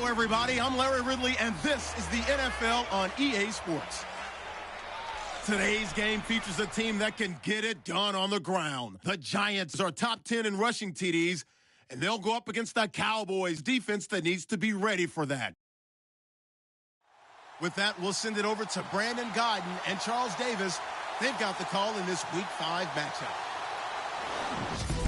Hello, everybody. I'm Larry Ridley, and this is the NFL on EA Sports. Today's game features a team that can get it done on the ground. The Giants are top 10 in rushing TDs, and they'll go up against the Cowboys defense that needs to be ready for that. With that, we'll send it over to Brandon Godden and Charles Davis. They've got the call in this Week 5 matchup.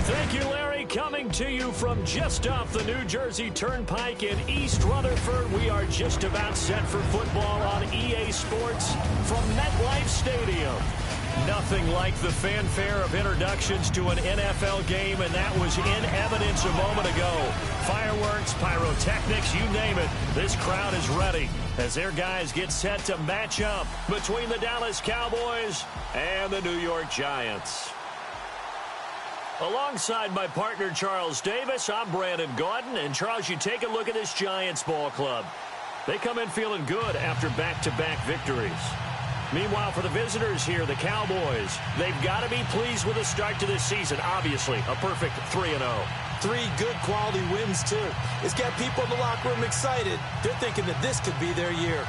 Thank you, Larry. Coming to you from just off the New Jersey Turnpike in East Rutherford, we are just about set for football on EA Sports from MetLife Stadium. Nothing like the fanfare of introductions to an NFL game, and that was in evidence a moment ago. Fireworks, pyrotechnics, you name it. This crowd is ready as their guys get set to match up between the Dallas Cowboys and the New York Giants. Alongside my partner, Charles Davis, I'm Brandon Gaudin. And, Charles, you take a look at this Giants ball club. They come in feeling good after back-to-back victories. Meanwhile, for the visitors here, the Cowboys, they've got to be pleased with the start to this season. Obviously, a perfect 3-0. 3 good quality wins, too. It's got people in the locker room excited. They're thinking that this could be their year.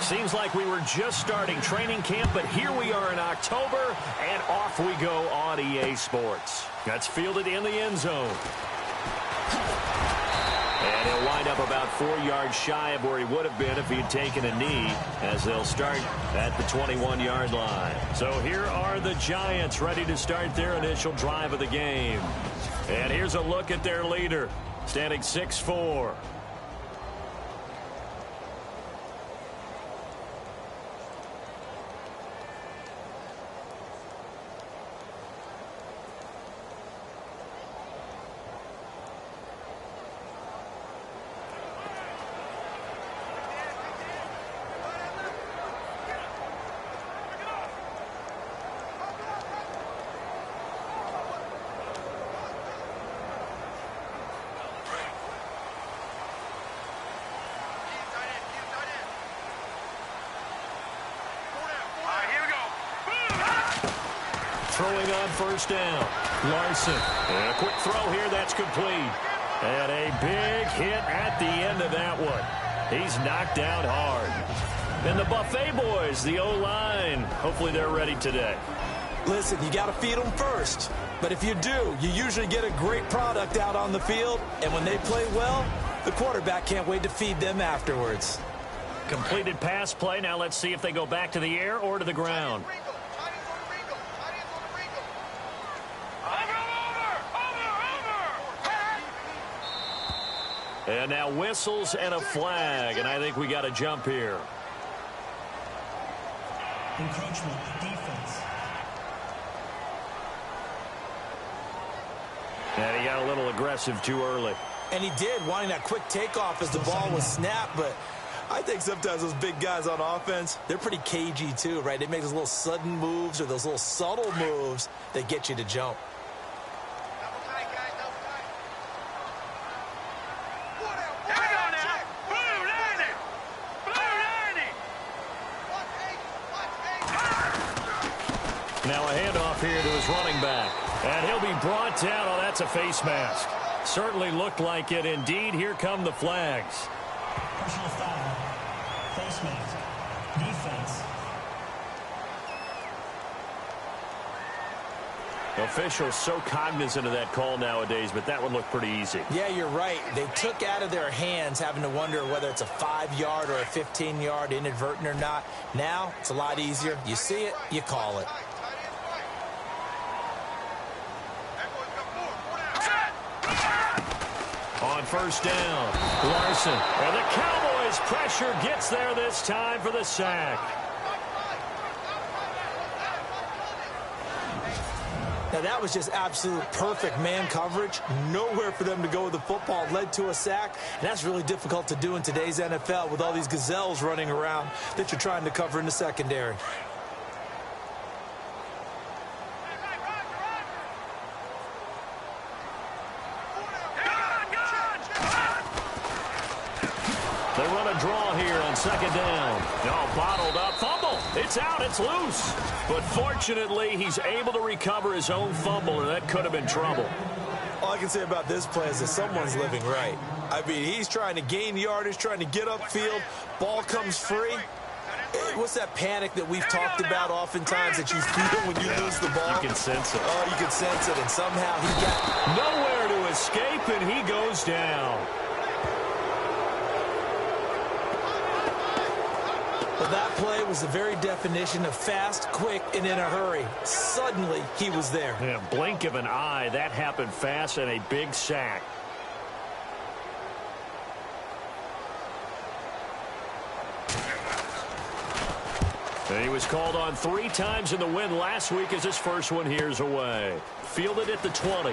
Seems like we were just starting training camp, but here we are in October, and off we go on EA Sports. That's fielded in the end zone. And he'll wind up about 4 yards shy of where he would have been if he'd taken a knee, as they'll start at the 21-yard line. So here are the Giants ready to start their initial drive of the game. And here's a look at their leader, standing 6'4". Throwing on first down. Larson. And a quick throw here. That's complete. And a big hit at the end of that one. He's knocked out hard. And the Buffet boys, the O-line, hopefully they're ready today. Listen, you got to feed them first. But if you do, you usually get a great product out on the field. And when they play well, the quarterback can't wait to feed them afterwards. Completed pass play. Now let's see if they go back to the air or to the ground. And now whistles and a flag, and I think we got a jump here. Encroachment, defense. And he got a little aggressive too early. And he did, wanting that quick takeoff as the ball was snapped, but I think sometimes those big guys on offense, they're pretty cagey too, right? They make those little sudden moves or those little subtle moves that get you to jump. Now a handoff here to his running back. And he'll be brought down. Oh, that's a face mask. Certainly looked like it. Indeed, here come the flags. Personal foul. Face mask. Defense. Officials so cognizant of that call nowadays, but that one looked pretty easy. Yeah, you're right. They took out of their hands having to wonder whether it's a 5-yard or a 15-yard inadvertent or not. Now, it's a lot easier. You see it, you call it. On first down, Larson. And the Cowboys' pressure gets there this time for the sack. Now, that was just absolute perfect man coverage. Nowhere for them to go with the football. Led to a sack. And that's really difficult to do in today's NFL with all these gazelles running around that you're trying to cover in the secondary. draw here on second down. No, bottled up. Fumble. It's out. It's loose. But fortunately, he's able to recover his own fumble, or that could have been trouble. All I can say about this play is that someone's living right. I mean, he's trying to gain yardage, trying to get upfield. Ball comes free. What's that panic that we've talked about oftentimes that you feel when you lose the ball? You can sense it. Oh, you can sense it, and somehow he got nowhere to escape, and he goes down. Well, that play was the very definition of fast, quick, and in a hurry. Suddenly, he was there. Yeah, blink of an eye, that happened fast, and a big sack. And he was called on 3 times in the win last week as his first one here's away. Fielded at the 20.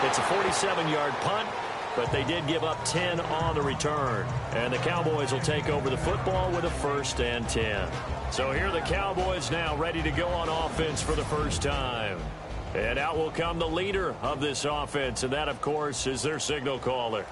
It's a 47-yard punt, but they did give up 10 on the return. And the Cowboys will take over the football with a 1st and 10. So here are the Cowboys now ready to go on offense for the first time. And out will come the leader of this offense, and that, of course, is their signal caller.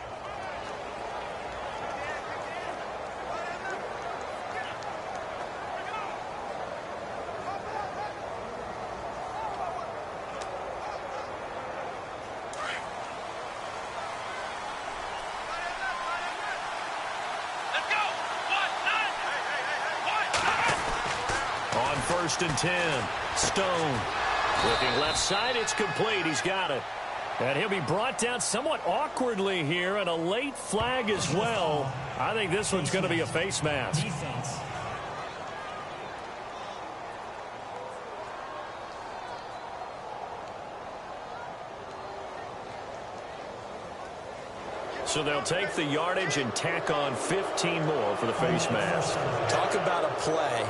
On 1st and 10, Stone. Looking left side, it's complete. He's got it. And he'll be brought down somewhat awkwardly here, and a late flag as well. I think this one's going to be a face mask. Defense. So they'll take the yardage and tack on 15 more for the face mask. Talk about a play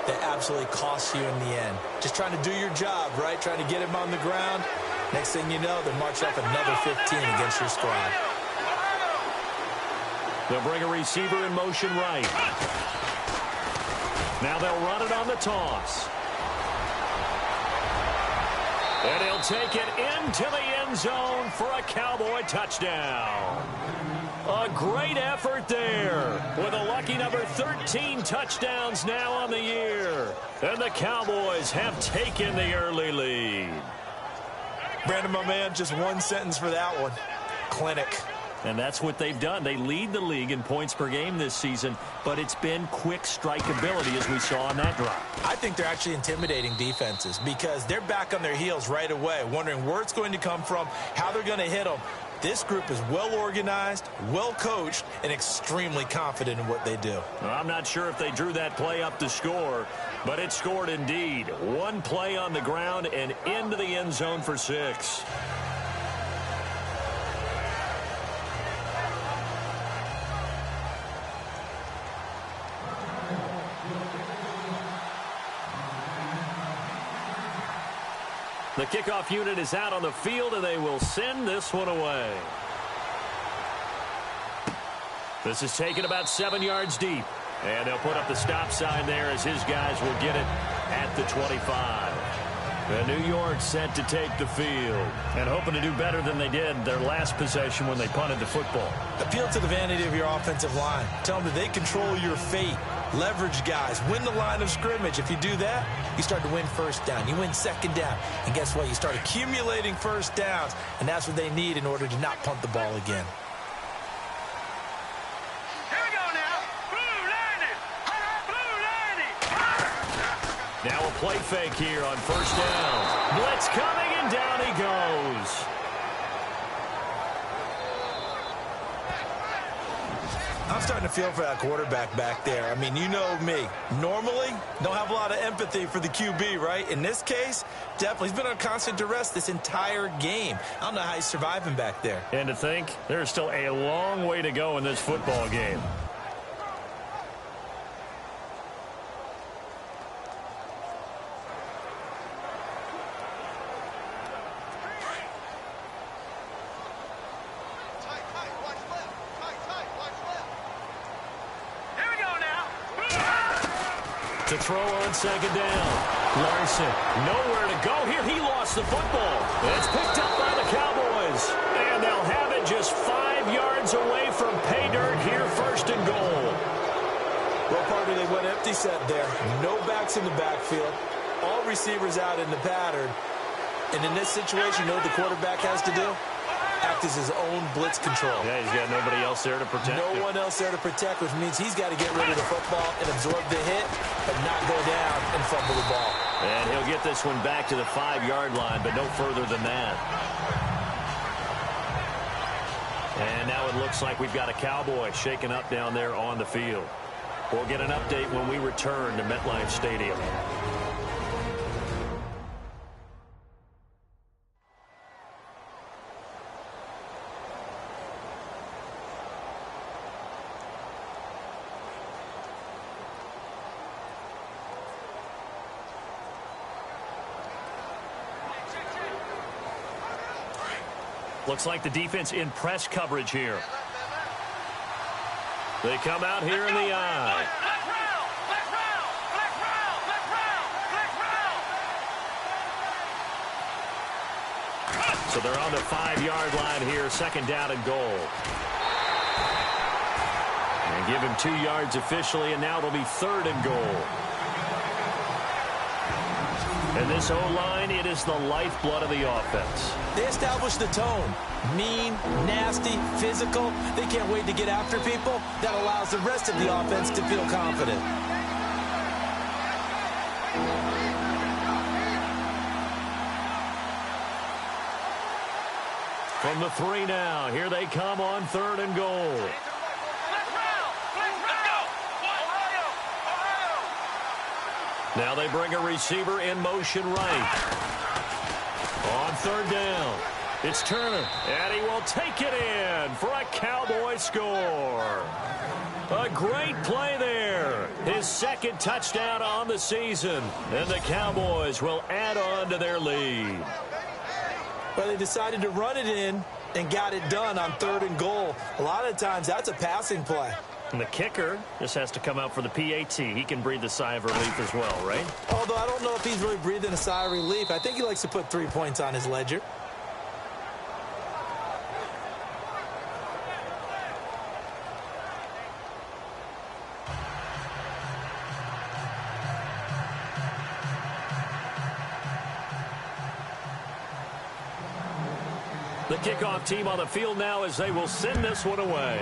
that absolutely costs you in the end. Just trying to do your job, right? Trying to get him on the ground. Next thing you know, they'll march up another 15 against your squad. They'll bring a receiver in motion right. Now they'll run it on the toss. And he'll take it into the end zone for a Cowboy touchdown. A great effort there with a lucky number 13 touchdowns now on the year. And the Cowboys have taken the early lead. Brandon, my man, just one sentence for that one. Clinic. And that's what they've done. They lead the league in points per game this season, but it's been quick strikeability as we saw on that drive. I think they're actually intimidating defenses because they're back on their heels right away, wondering where it's going to come from, how they're going to hit them. This group is well organized, well coached, and extremely confident in what they do. Well, I'm not sure if they drew that play up to score, but it scored indeed. One play on the ground and into the end zone for 6. The kickoff unit is out on the field, and they will send this one away. This is taken about 7 yards deep. And they'll put up the stop sign there as his guys will get it at the 25. And New York set to take the field and hoping to do better than they did their last possession when they punted the football. Appeal to the vanity of your offensive line. Tell them that they control your fate. Leverage guys. Win the line of scrimmage. If you do that, you start to win first down. You win second down. And guess what? You start accumulating first downs. And that's what they need in order to not punt the ball again. Now a play fake here on first down. Blitz coming, and down he goes. I'm starting to feel for that quarterback back there. I mean, you know me. Normally, don't have a lot of empathy for the QB, right? In this case, definitely. He's been on constant duress this entire game. I don't know how he's surviving back there. And to think, there's still a long way to go in this football game. To throw on second down. Larson, nowhere to go here. He lost the football. It's picked up by the Cowboys. And they'll have it just 5 5 yards away from pay dirt here, 1st and goal. Well, partner, they went empty set there. No backs in the backfield. All receivers out in the pattern. And in this situation, you know what the quarterback has to do? Act as his own blitz control. Yeah, he's got nobody else there to protect him. No one else there to protect, which means he's got to get rid of the football and absorb the hit, but not go down and fumble the ball. And he'll get this one back to the 5-yard line, but no further than that. And now it looks like we've got a Cowboy shaken up down there on the field. We'll get an update when we return to MetLife Stadium. Looks like the defense in press coverage here. They come out here in the eye. So they're on the 5-yard line here, 2nd down and goal. And give him 2 yards officially, and now it'll be 3rd and goal. And this O-line, it is the lifeblood of the offense. They establish the tone. Mean, nasty, physical. They can't wait to get after people. That allows the rest of the offense to feel confident. From the 3 now, here they come on 3rd and goal. Now they bring a receiver in motion right. On 3rd down, it's Turner, and he will take it in for a Cowboy score. A great play there. His 2nd touchdown on the season, and the Cowboys will add on to their lead. Well, they decided to run it in and got it done on 3rd and goal. A lot of times, that's a passing play. And the kicker just has to come out for the PAT. He can breathe a sigh of relief as well, right? Although I don't know if he's really breathing a sigh of relief. I think he likes to put 3 points on his ledger. The kickoff team on the field now as they will send this one away.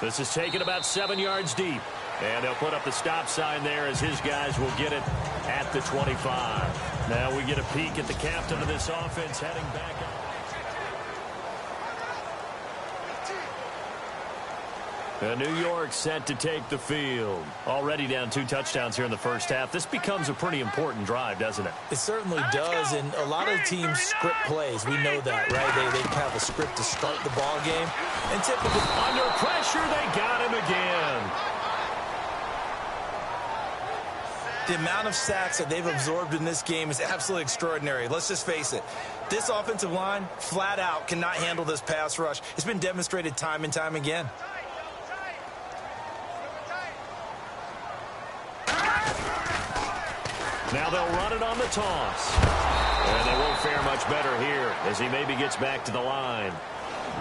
This is taken about 7 yards deep. And they'll put up the stop sign there as his guys will get it at the 25. Now we get a peek at the captain of this offense heading back up. New York set to take the field. Already down 2 touchdowns here in the first half. This becomes a pretty important drive, doesn't it? It certainly does, and a lot of teams script plays. We know that, right? They have a script to start the ball game. And typically, under pressure, they got him again. The amount of sacks that they've absorbed in this game is absolutely extraordinary. Let's just face it. This offensive line, flat out, cannot handle this pass rush. It's been demonstrated time and time again. Now they'll run it on the toss. And they won't fare much better here as he maybe gets back to the line.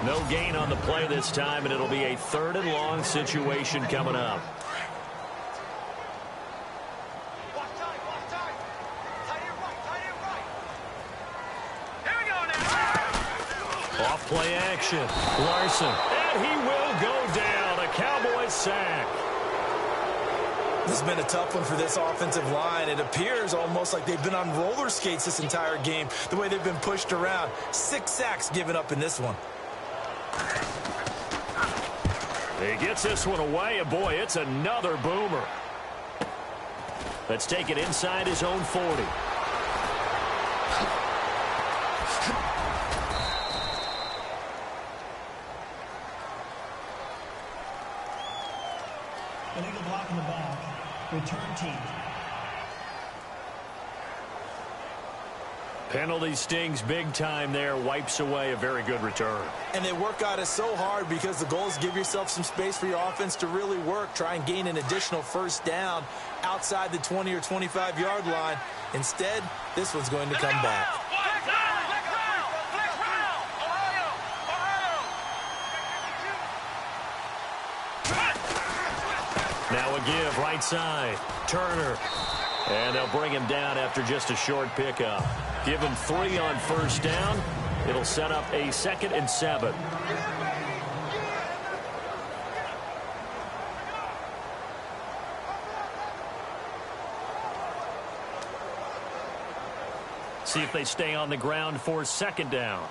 No gain on the play this time, and it'll be a 3rd and long situation coming up. Off play action. Larson. And he will go down. A Cowboys sack. This has been a tough one for this offensive line. It appears almost like they've been on roller skates this entire game, the way they've been pushed around. 6 sacks given up in this one. He gets this one away, and boy, it's another boomer. Let's take it inside his own 40. Illegal block in the back. Return team. Penalty stings big time there, wipes away a very good return. And they work out it so hard because the goal is give yourself some space for your offense to really work. Try and gain an additional 1st down outside the 20 or 25-yard line. Instead, this one's going to come back. Now a give, right side. Turner. And they'll bring him down after just a short pickup. Give him 3 on first down. It'll set up a 2nd and 7. See if they stay on the ground for 2nd down.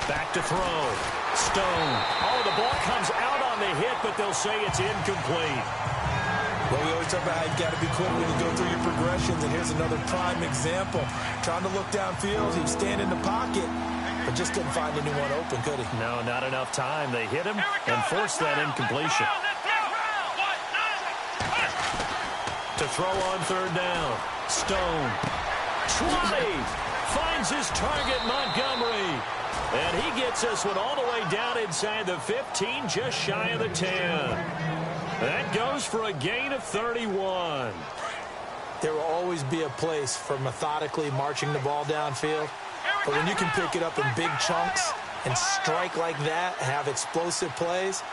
Back to throw. Stone. Oh, the ball comes out on the hit, but they'll say it's incomplete. Well, we always talk about how you've got to be quick when you go through your progressions, and here's another prime example. Trying to look downfield, he was standing in the pocket, but just couldn't find anyone open, could he? No, not enough time. They hit him and forced that incompletion. To throw on 3rd down. Stone. 20. Finds his target, Montgomery. And he gets this one all the way down inside the 15, just shy of the 10. That goes for a gain of 31. There will always be a place for methodically marching the ball downfield. But when you can pick it up in big chunks and strike like that, have explosive plays,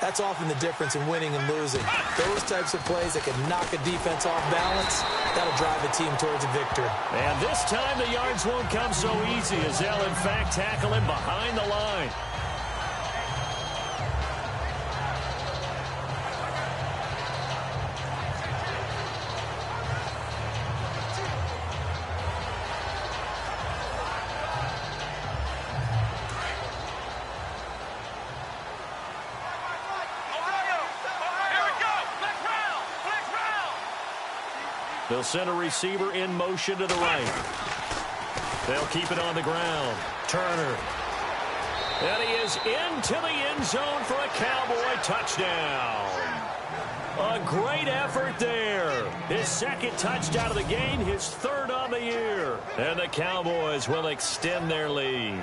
that's often the difference in winning and losing. Those types of plays that can knock a defense off balance, that'll drive a team towards a victory. And this time the yards won't come so easy as they'll, in fact, tackle him behind the line. They'll send a receiver in motion to the right. They'll keep it on the ground. Turner. And he is into the end zone for a Cowboy touchdown. A great effort there. His 2nd touchdown of the game, his 3rd on the year. And the Cowboys will extend their lead.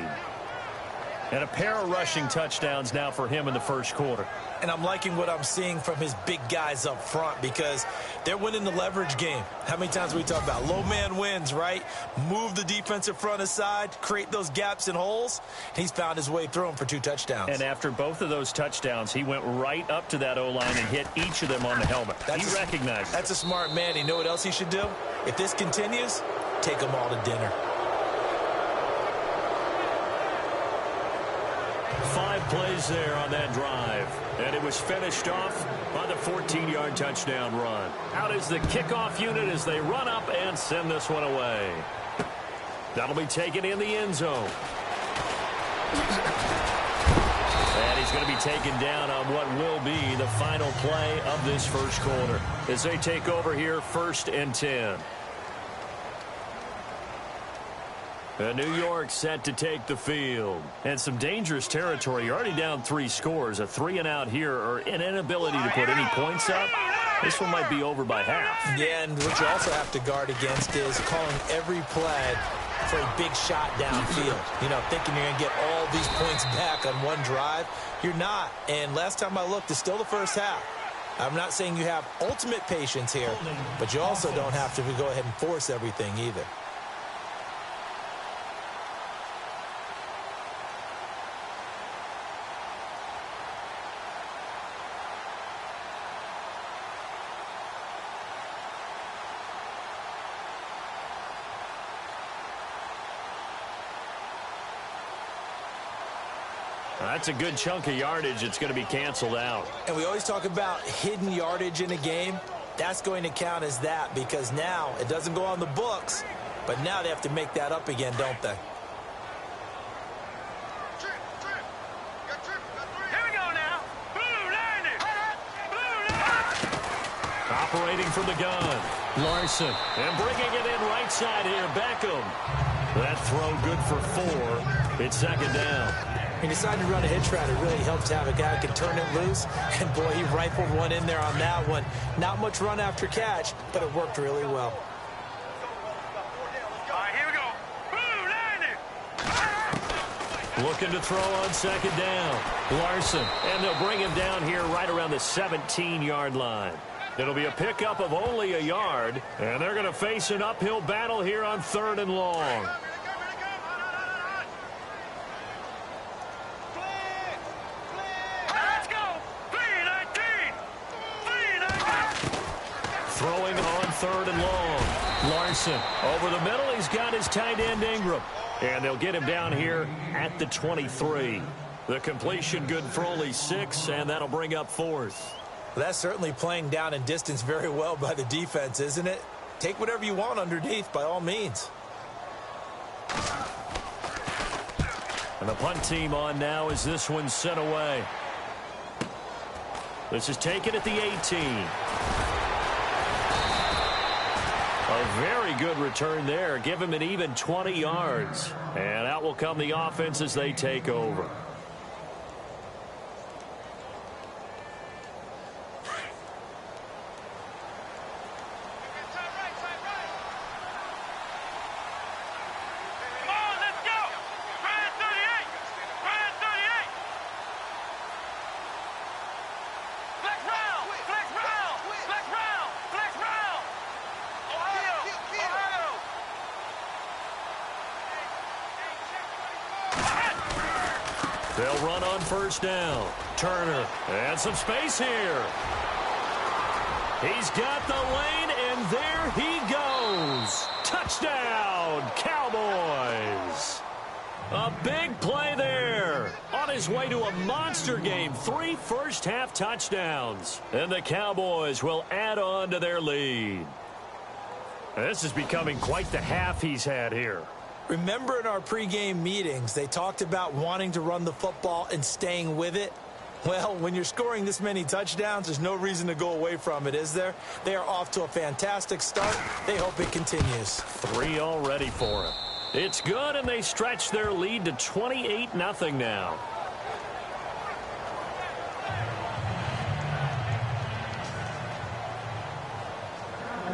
And a pair of rushing touchdowns now for him in the 1st quarter. And I'm liking what I'm seeing from his big guys up front because they're winning the leverage game. How many times we talk about low man wins, right? Move the defensive front aside, create those gaps and holes. He's found his way through them for 2 touchdowns. And after both of those touchdowns, he went right up to that O-line and hit each of them on the helmet. He recognized it. That's a smart man. You know what else he should do? If this continues, take them all to dinner. 5 plays there on that drive. And it was finished off by the 14-yard touchdown run. Out is the kickoff unit as they run up and send this one away. That'll be taken in the end zone. And he's going to be taken down on what will be the final play of this 1st quarter. As they take over here, 1st and 10. New York set to take the field. And some dangerous territory. You're already down 3 scores. A 3-and-out here or an inability to put any points up. This one might be over by half. Yeah, and what you also have to guard against is calling every play for a big shot downfield. You know, thinking you're going to get all these points back on one drive. You're not. And last time I looked, it's still the 1st half. I'm not saying you have ultimate patience here, but you also don't have to go ahead and force everything either. That's a good chunk of yardage. It's going to be canceled out. And we always talk about hidden yardage in a game. That's going to count as that because now it doesn't go on the books, but now they have to make that up again, don't they? Here we go now. Blue landing. Operating from the gun. Larson. And bringing it in right side here. Beckham. That throw good for 4. It's 2nd down. He decided to run a hitch route. It really helps to have a guy who can turn it loose. And, boy, he rifled one in there on that one. Not much run after catch, but it worked really well. All right, here we go. Blue landing. Looking to throw on 2nd down. Larson. And they'll bring him down here right around the 17-yard line. It'll be a pickup of only a yard. And they're going to face an uphill battle here on 3rd and long. Throwing on 3rd and long. Larson over the middle. He's got his tight end Ingram. And they'll get him down here at the 23. The completion good for only 6, and that'll bring up 4th. That's certainly playing down in distance very well by the defense, isn't it? Take whatever you want underneath, by all means. And the punt team on now as this one's sent away. This is taken at the 18. A very good return there. Give him an even 20 yards. And out will come the offense as they take over. They'll run on 1st down. Turner, and some space here. He's got the lane, and there he goes. Touchdown, Cowboys. A big play there. On his way to a monster game. 3 first-half touchdowns. And the Cowboys will add on to their lead. This is becoming quite the half he's had here. Remember in our pregame meetings, they talked about wanting to run the football and staying with it? Well, when you're scoring this many touchdowns, there's no reason to go away from it, is there? They are off to a fantastic start. They hope it continues. 3 already for him. It's good, and they stretch their lead to 28-0 now.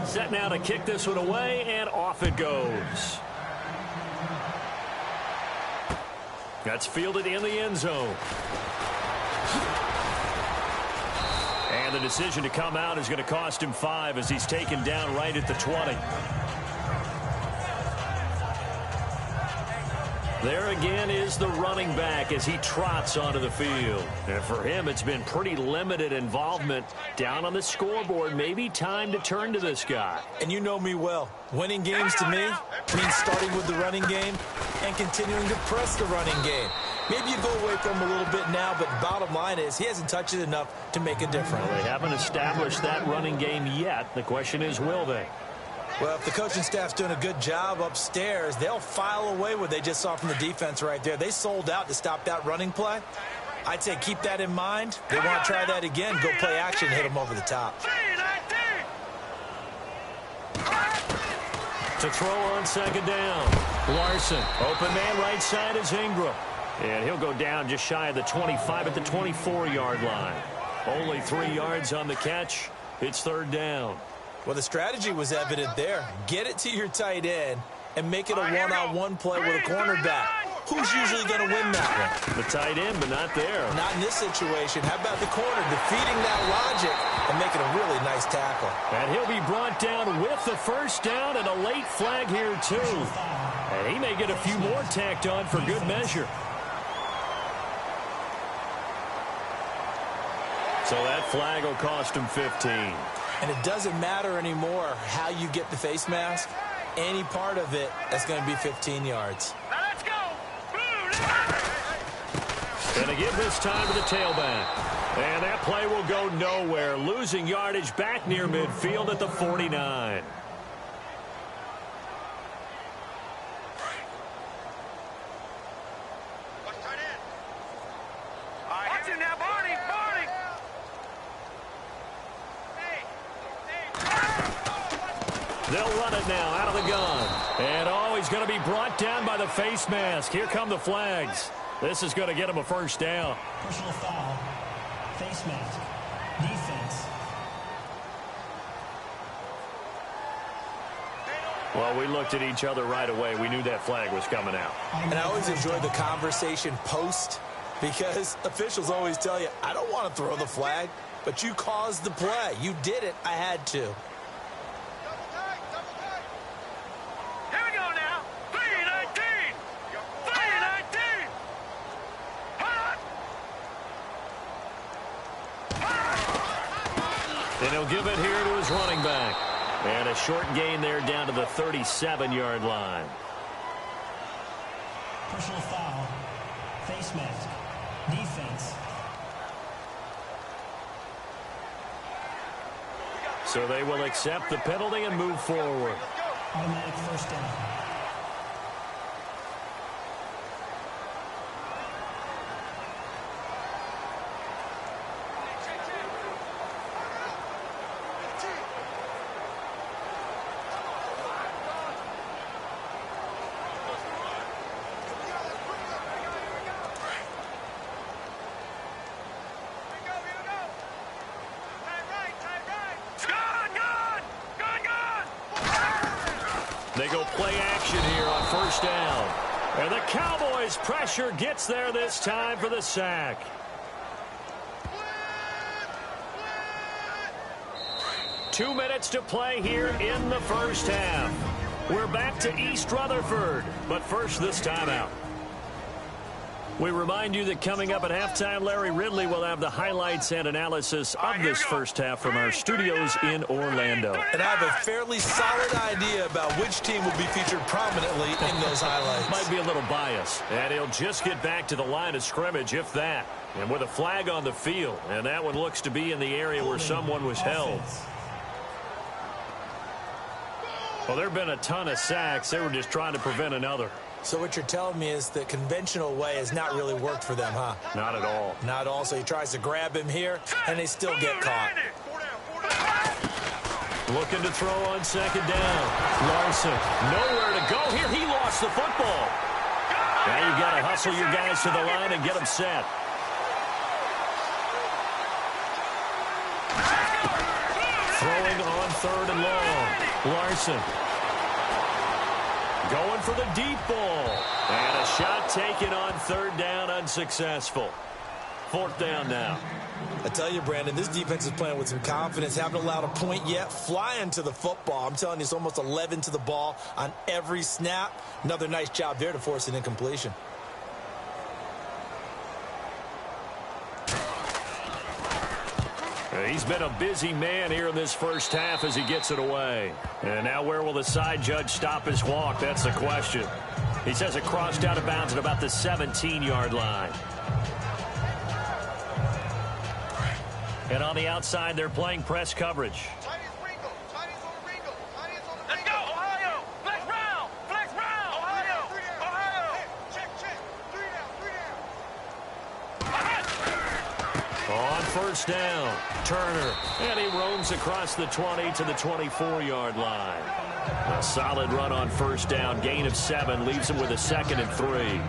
Set now to kick this one away, and off it goes. That's fielded in the end zone. And the decision to come out is going to cost him 5 as he's taken down right at the 20. There again is the running back as he trots onto the field. And for him, it's been pretty limited involvement down on the scoreboard. Maybe time to turn to this guy. And you know me well. Winning games to me means starting with the running game and continuing to press the running game. Maybe you go away from him a little bit now, but bottom line is he hasn't touched it enough to make a difference. Well, they haven't established that running game yet. The question is, will they? Well, if the coaching staff's doing a good job upstairs, they'll file away what they just saw from the defense right there. They sold out to stop that running play. I'd say keep that in mind. They want to try that again. Go play action, hit them over the top. To throw on 2nd down. Larson, open man right side is Ingram. And he'll go down just shy of the 25 at the 24-yard line. Only 3 yards on the catch. It's 3rd down. Well, the strategy was evident there. Get it to your tight end and make it a one-on-one play with a cornerback. Who's usually going to win that one? The tight end, but not there. Not in this situation. How about the corner defeating that logic and making a really nice tackle? And he'll be brought down with the 1st down and a late flag here, too. And he may get a few more tacked on for good measure. So that flag will cost him 15. And it doesn't matter anymore how you get the face mask. Any part of it, that's going to be 15 yards. Now let's go. And to give this time to the tailback. And that play will go nowhere. Losing yardage back near midfield at the 49. Watch it now, Barney. Barney. They'll run it now out of the gun. And, oh, he's going to be brought down by the face mask. Here come the flags. This is going to get him a 1st down. Personal foul. Face mask. Defense. Well, we looked at each other right away. We knew that flag was coming out. And I always enjoy the conversation post because officials always tell you, I don't want to throw the flag, but you caused the play. You did it. I had to. Here we go now. 3-19. 3-19. Hold on. And he'll give it here to his running back. And a short gain there down to the 37-yard line. Personal foul. Face mask. Defense. So they will accept the penalty and move forward. Automatic first down. They go play action here on first down. And the Cowboys' pressure gets there this time for the sack. Two minutes to play here in the first half. We're back to East Rutherford, but first this timeout. We remind you that coming up at halftime, Larry Ridley will have the highlights and analysis of this first half from our studios in Orlando. And I have a fairly solid idea about which team will be featured prominently in those highlights. Might be a little biased. And he'll just get back to the line of scrimmage, if that. And with a flag on the field. And that one looks to be in the area where someone was held. Well, there have been a ton of sacks. They were just trying to prevent another. So what you're telling me is the conventional way has not really worked for them, huh? Not at all. Not at all. So he tries to grab him here, and they still get caught. Looking to throw on second down. Larson, nowhere to go here. He lost the football. Now you've got to hustle your guys to the line and get them set. Throwing on third and long. Larson. Going for the deep ball. And a shot taken on third down, unsuccessful. Fourth down now. I tell you, Brandon, this defense is playing with some confidence. Haven't allowed a point yet. Flying to the football. I'm telling you, it's almost 11 to the ball on every snap. Another nice job there to force an incompletion. He's been a busy man here in this first half as he gets it away. And now where will the side judge stop his walk? That's the question. He says it crossed out of bounds at about the 17-yard line. And on the outside, they're playing press coverage. Let's go, Ohio! Flex round! Flex round! Ohio! Ohio! Check. 3 down. On first down, Turner. And he roams across the 20 to the 24-yard line. A solid run on first down. Gain of 7 leaves him with a 2nd and 3.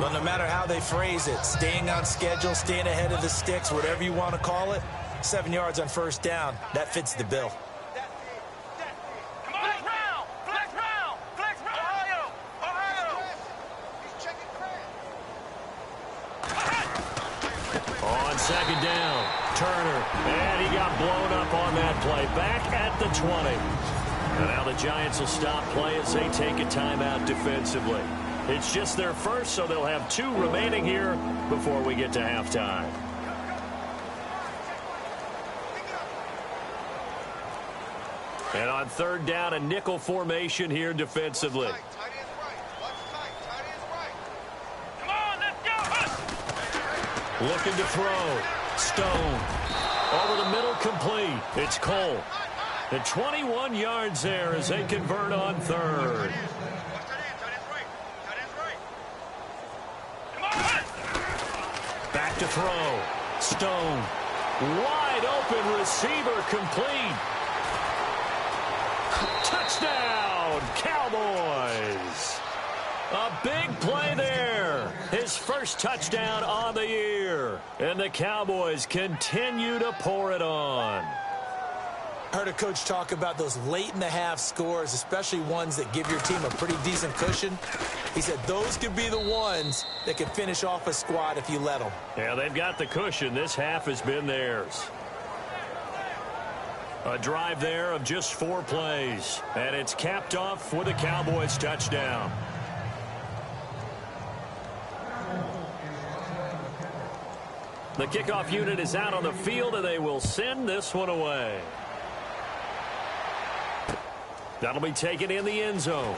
Well, no matter how they phrase it, staying on schedule, staying ahead of the sticks, whatever you want to call it, 7 yards on first down, that fits the bill. Flex round! Flex round! Flex round! Ohio! Ohio! He's checking On second down, Turner. And he got blown up on that play. Back at the 20. And now the Giants will stop play as they take a timeout defensively. It's just their first, so they'll have 2 remaining here before we get to halftime. And on third down, a nickel formation here defensively. Come on, let's go! Looking to throw. Stone. Over the middle, complete. It's Cole. The 21 yards there as they convert on third. Back to throw. Stone. Wide open receiver, complete. Touchdown, Cowboys. A big play there. His first touchdown on the year. And the Cowboys continue to pour it on. I heard a coach talk about those late-in-the-half scores, especially ones that give your team a pretty decent cushion. He said those could be the ones that can finish off a squad if you let them. Yeah, they've got the cushion. This half has been theirs. A drive there of just 4 plays. And it's capped off with a Cowboys touchdown. The kickoff unit is out on the field, and they will send this one away. That'll be taken in the end zone.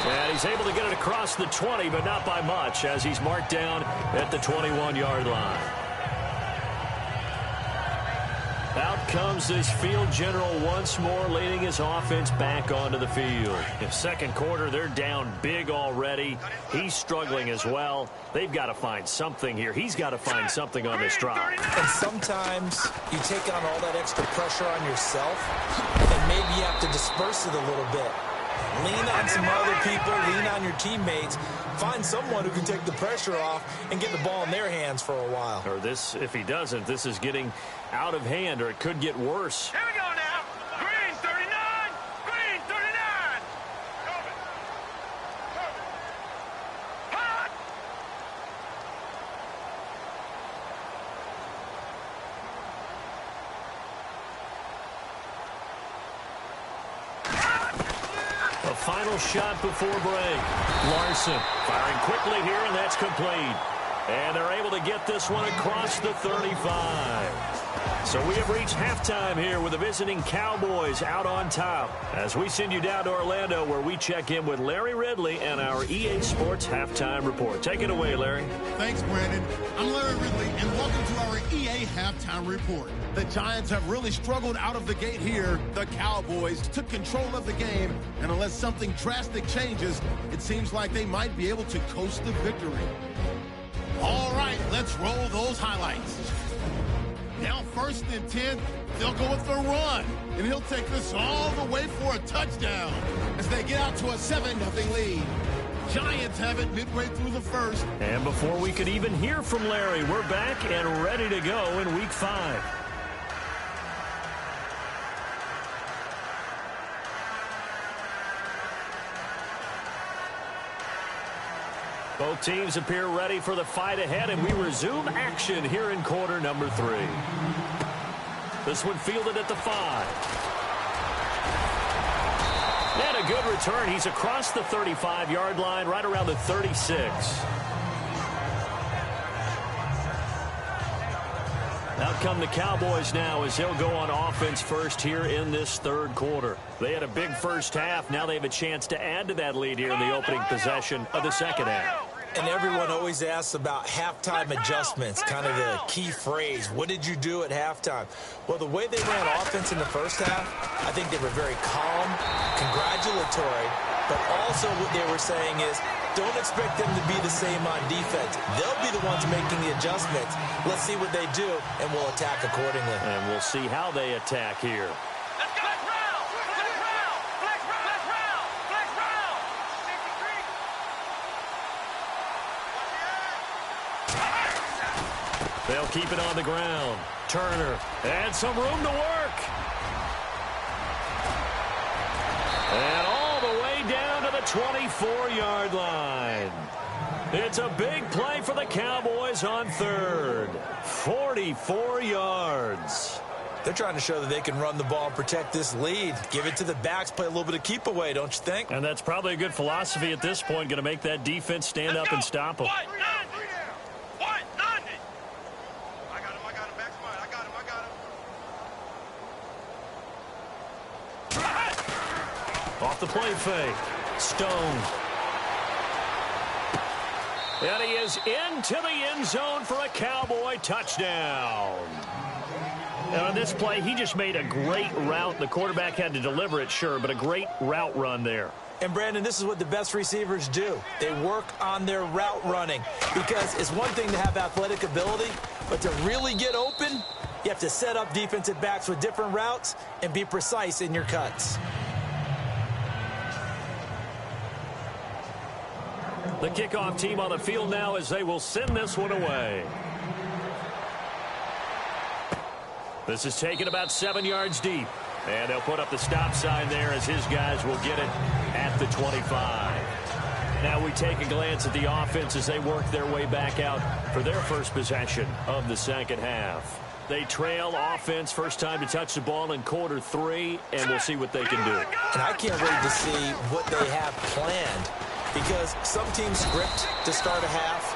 And he's able to get it across the 20, but not by much, as he's marked down at the 21-yard line. Out comes this field general once more, leading his offense back onto the field. In second quarter, they're down big already. He's struggling as well. They've got to find something here. He's got to find something on this drive. And sometimes you take on all that extra pressure on yourself, and maybe you have to disperse it a little bit. Lean on some other people, lean on your teammates. Find someone who can take the pressure off and get the ball in their hands for a while. Or this, if he doesn't, this is getting out of hand, or it could get worse. Here we go now. Green 39. Green 39. Hot. A final shot before break. Larson firing quickly here, and that's complete. And they're able to get this one across the 35. So we have reached halftime here with the visiting Cowboys out on top. As we send you down to Orlando, where we check in with Larry Ridley and our EA Sports Halftime Report. Take it away, Larry. Thanks, Brandon. I'm Larry Ridley, and welcome to our EA Halftime Report. The Giants have really struggled out of the gate here. The Cowboys took control of the game, and unless something drastic changes, it seems like they might be able to coast the victory. All right, let's roll those highlights. Now 1st and 10, they'll go with the run, and he'll take this all the way for a touchdown as they get out to a 7-0 lead. Giants have it midway through the first. And before we could even hear from Larry, we're back and ready to go in Week 5. Both teams appear ready for the fight ahead, and we resume action here in quarter number 3. This one fielded at the 5. And a good return. He's across the 35-yard line, right around the 36. Out come the Cowboys now as they'll go on offense first here in this third quarter. They had a big first half. Now they have a chance to add to that lead here in the opening possession of the second half. And everyone always asks about halftime adjustments, kind of the key phrase. What did you do at halftime? Well, the way they ran offense in the first half, I think they were very calm, congratulatory, but also what they were saying is, don't expect them to be the same on defense. They'll be the ones making the adjustments. Let's see what they do, and we'll attack accordingly. And we'll see how they attack here. Let's go. Flex round. Flex round. Flex round. Flex round. They'll keep it on the ground. Turner, and some room to work. And all the way down to the 24-yard line. It's a big play for the Cowboys on third. 44 yards. They're trying to show that they can run the ball and protect this lead. Give it to the backs, play a little bit of keep away, don't you think? And that's probably a good philosophy at this point, going to make that defense stand up and stop them. Off the play fake. Stone. And he is into the end zone for a Cowboy touchdown. And on this play, he just made a great route. The quarterback had to deliver it, sure, but a great route run there. And, Brandon, this is what the best receivers do. They work on their route running because it's one thing to have athletic ability, but to really get open, you have to set up defensive backs with different routes and be precise in your cuts. The kickoff team on the field now as they will send this one away. This is taken about 7 yards deep. And they'll put up the stop sign there as his guys will get it at the 25. Now we take a glance at the offense as they work their way back out for their first possession of the second half. They trail offense, first time to touch the ball in quarter 3, and we'll see what they can do. And I can't wait to see what they have planned, because some teams script to start a half,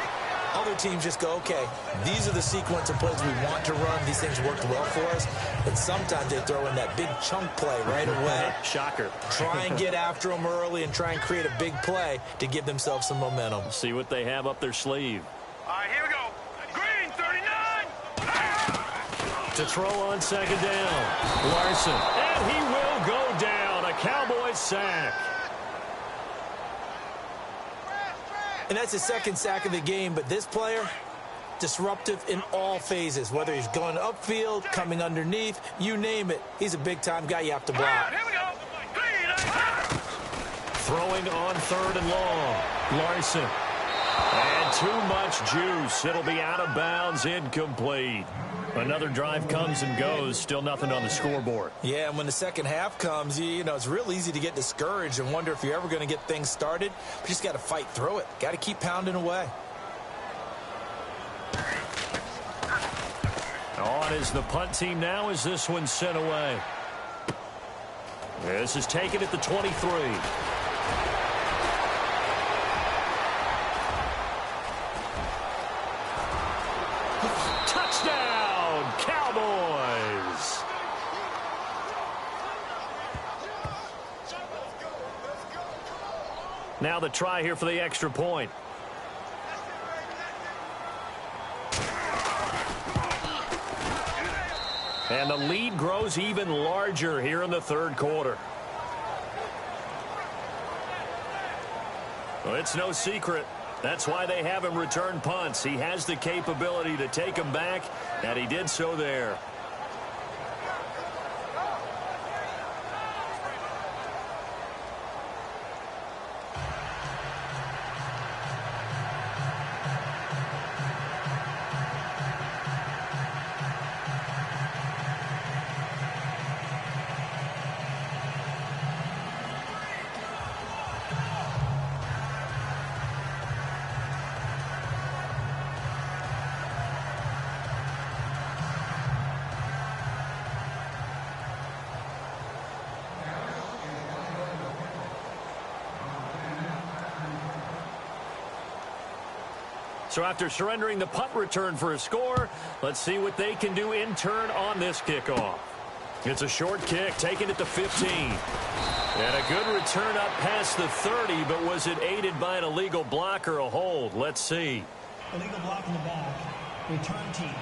Other teams just go, okay, these are the sequence of plays we want to run. These things worked well for us. And sometimes they throw in that big chunk play right away. Shocker. Try and get after them early and try and create a big play to give themselves some momentum. See what they have up their sleeve. All right, here we go. Green, 39. To throw on second down. Larson. And he will go down. A Cowboys sack. And that's his second sack of the game, but this player, disruptive in all phases, whether he's going upfield, coming underneath, you name it. He's a big-time guy you have to block. Here we go. Green, Throwing on third and long. Larson. And too much juice. It'll be out of bounds, incomplete. Another drive comes and goes. Still nothing on the scoreboard. Yeah, and when the second half comes, you know, it's real easy to get discouraged and wonder if you're ever going to get things started. But you just got to fight through it. Got to keep pounding away. On is the punt team now as this one's sent away. This is taken at the 23. Touchdown, Cowboys! Now the try here for the extra point. And the lead grows even larger here in the third quarter. Well, it's no secret. That's why they have him return punts. He has the capability to take them back, and he did so there. So after surrendering the punt return for a score, let's see what they can do in turn on this kickoff. It's a short kick, taken at the 15. And a good return up past the 30, but was it aided by an illegal block or a hold? Let's see. Illegal block in the back. Return team.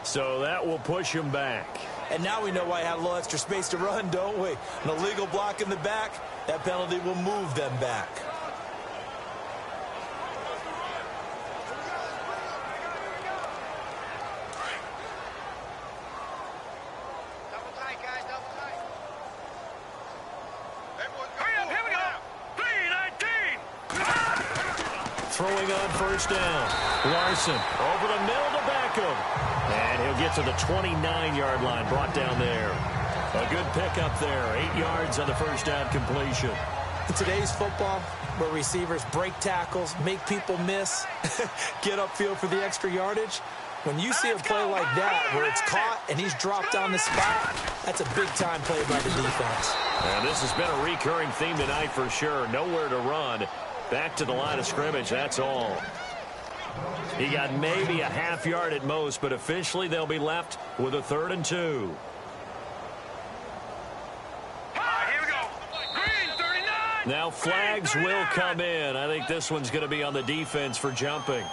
So that will push him back. And now we know why I had a little extra space to run, don't we? An illegal block in the back, that penalty will move them back. Double tight, guys, double tight. Hurry up, here we go. 3-19. Throwing on first down. Larson over the middle to Beckham. And he'll get to the 29-yard line, brought down there. A good pickup there, 8 yards on the first down completion. In today's football, where receivers break tackles, make people miss, get upfield for the extra yardage, when you see a play like that where it's caught and he's dropped on the spot, that's a big-time play by the defense. And this has been a recurring theme tonight for sure. Nowhere to run. Back to the line of scrimmage, that's all. He got maybe a half yard at most, but officially they'll be left with a 3rd and 2. Here we go. Green, 39. Now flags will come in. I think this one's going to be on the defense for jumping.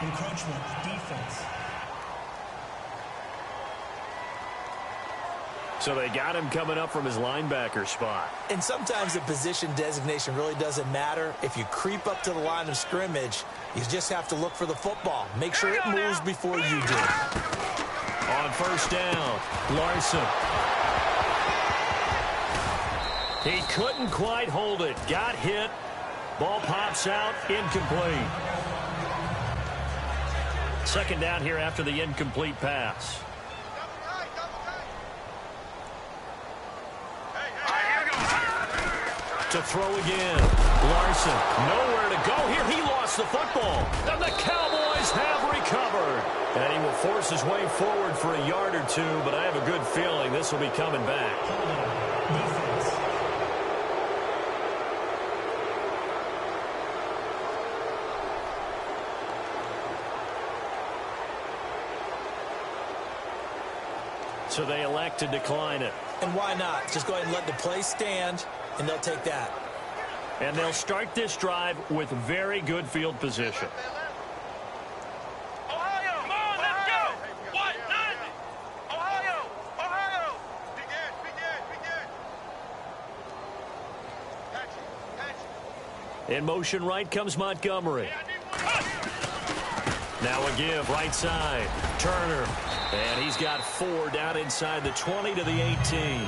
Encroachment, defense. So they got him coming up from his linebacker spot. And sometimes the position designation really doesn't matter. If you creep up to the line of scrimmage, you just have to look for the football. Make sure it moves before you do. On first down, Larson. He couldn't quite hold it. Got hit. Ball pops out. Incomplete. Second down here after the incomplete pass. To throw again. Larson, nowhere to go here. He lost the football. And the Cowboys have recovered. And he will force his way forward for a yard or two, but I have a good feeling this will be coming back. Defense. So they elect to decline it. And why not? Just go ahead and let the play stand, and they'll take that. And they'll start this drive with very good field position. Ohio, come on, let's go. What? 90. Ohio, Ohio. Begin. In motion right comes Montgomery. Now a give, right side. Turner. And he's got 4 down inside the 20 to the 18.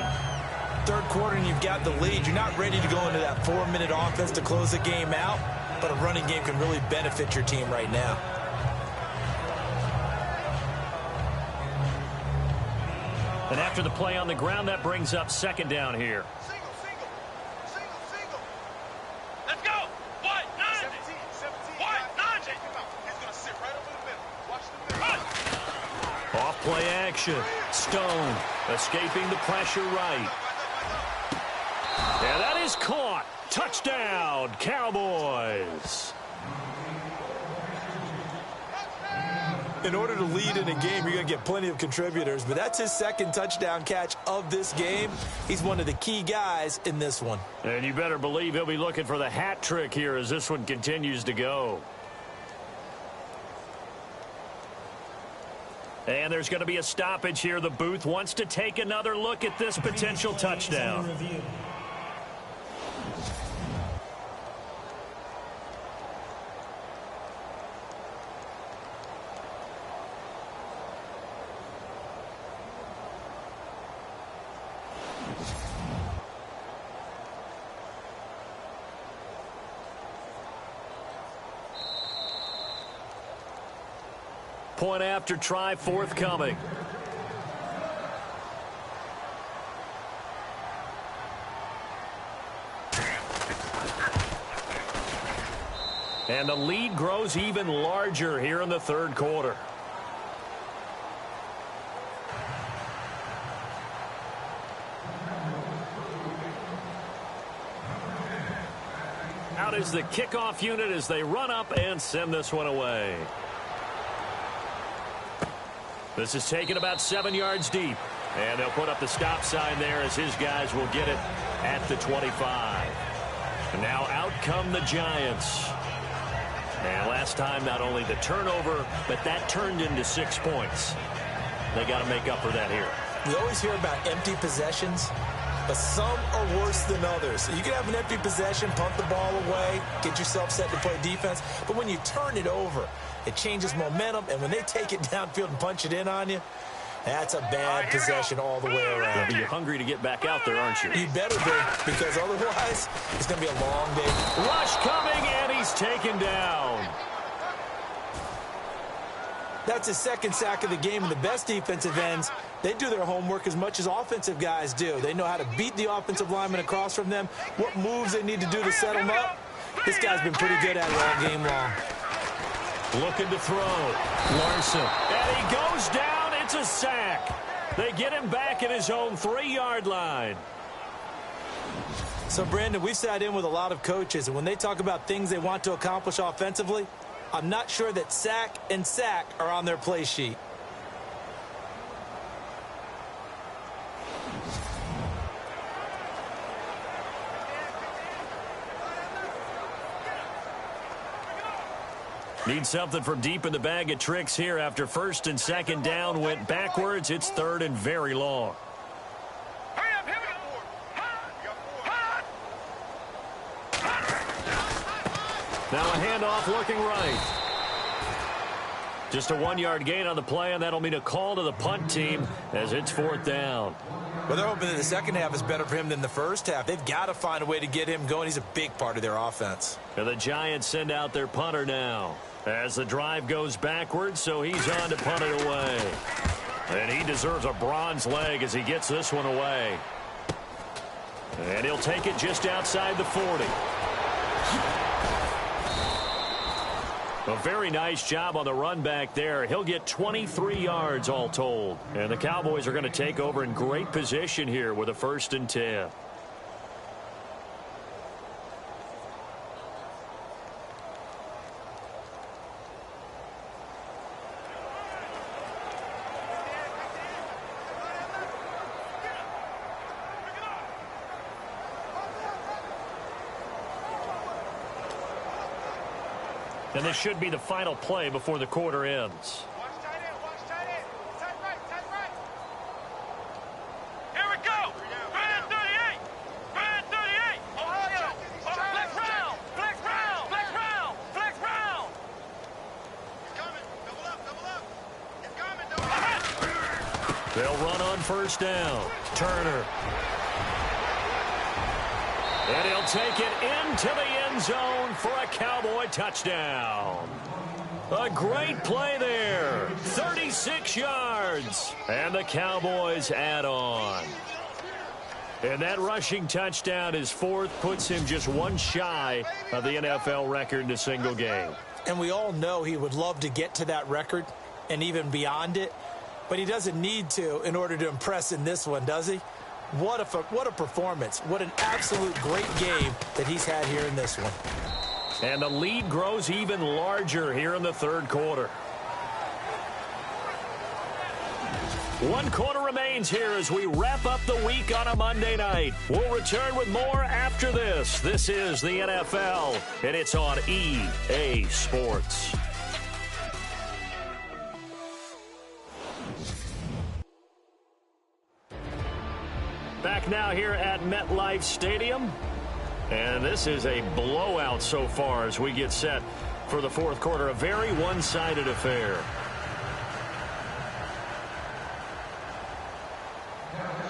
Third quarter and you've got the lead. You're not ready to go into that 4-minute offense to close the game out, but a running game can really benefit your team right now. And after the play on the ground, that brings up second down here. Single. Let's go. What? 90. What? 90. He's going to sit right over the middle. Watch the middle. Off play action. Stone escaping the pressure right. And that is caught. Touchdown, Cowboys. In order to lead in a game, you're going to get plenty of contributors, but that's his second touchdown catch of this game. He's one of the key guys in this one. And you better believe he'll be looking for the hat trick here as this one continues to go. And there's going to be a stoppage here. The booth wants to take another look at this potential touchdown. Review. Point after try forthcoming. And the lead grows even larger here in the third quarter. Out is the kickoff unit as they run up and send this one away. This is taken about 7 yards deep. And they'll put up the stop sign there as his guys will get it at the 25. And now out come the Giants. And last time, not only the turnover, but that turned into 6 points. They got to make up for that here. We always hear about empty possessions, but some are worse than others. You can have an empty possession, punt the ball away, get yourself set to play defense. But when you turn it over, it changes momentum, and when they take it downfield and punch it in on you, that's a bad possession all the way around. You're hungry to get back out there, aren't you? You better be, because otherwise it's going to be a long day. Rush coming, and he's taken down. That's his second sack of the game, and the best defensive ends, they do their homework as much as offensive guys do. They know how to beat the offensive lineman across from them, what moves they need to do to set them up. This guy's been pretty good at it all game long. Looking to throw. Larson. And he goes down. It's a sack. They get him back at his own 3-yard line. So, Brandon, we've sat in with a lot of coaches, and when they talk about things they want to accomplish offensively, I'm not sure that sack and sack are on their play sheet. Need something from deep in the bag of tricks here after first and second down went backwards. It's third and very long. Hurry up, here we go. Now a handoff looking right. Just a 1-yard gain on the play, and that'll mean a call to the punt team as it's fourth down. Well, they're hoping that the second half is better for him than the first half. They've got to find a way to get him going. He's a big part of their offense. And the Giants send out their punter now as the drive goes backwards, so he's on to punt it away. And he deserves a bronze leg as he gets this one away. And he'll take it just outside the 40. A very nice job on the run back there. He'll get 23 yards all told. And the Cowboys are going to take over in great position here with a 1st and 10. And this should be the final play before the quarter ends. Watch tight end, watch tight end. Tight right, tight right. Here we go. Brand 38. Brand 38. Ohio. Flex round. Flex round. Flex round. Flex round. He's coming. Double up, double up. He's coming, double up. They'll run on 1st down. Turner. And he'll take it into the end zone for a Cowboy touchdown. A great play there. 36 yards. And the Cowboys add on. And that rushing touchdown, his 4th, puts him just one shy of the NFL record in a single game. And we all know he would love to get to that record and even beyond it. But he doesn't need to in order to impress in this one, does he? What a performance. What an absolute great game that he's had here in this one. And the lead grows even larger here in the 3rd quarter. 1 quarter remains here as we wrap up the week on a Monday night. We'll return with more after this. This is the NFL, and it's on EA Sports. Back now here at MetLife Stadium. And this is a blowout so far as we get set for the 4th quarter. A very one-sided affair.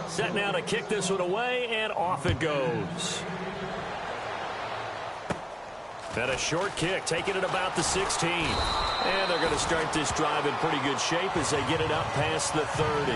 Set now to kick this one away, and off it goes. And a short kick, taking it about the 16. And they're going to start this drive in pretty good shape as they get it up past the 30.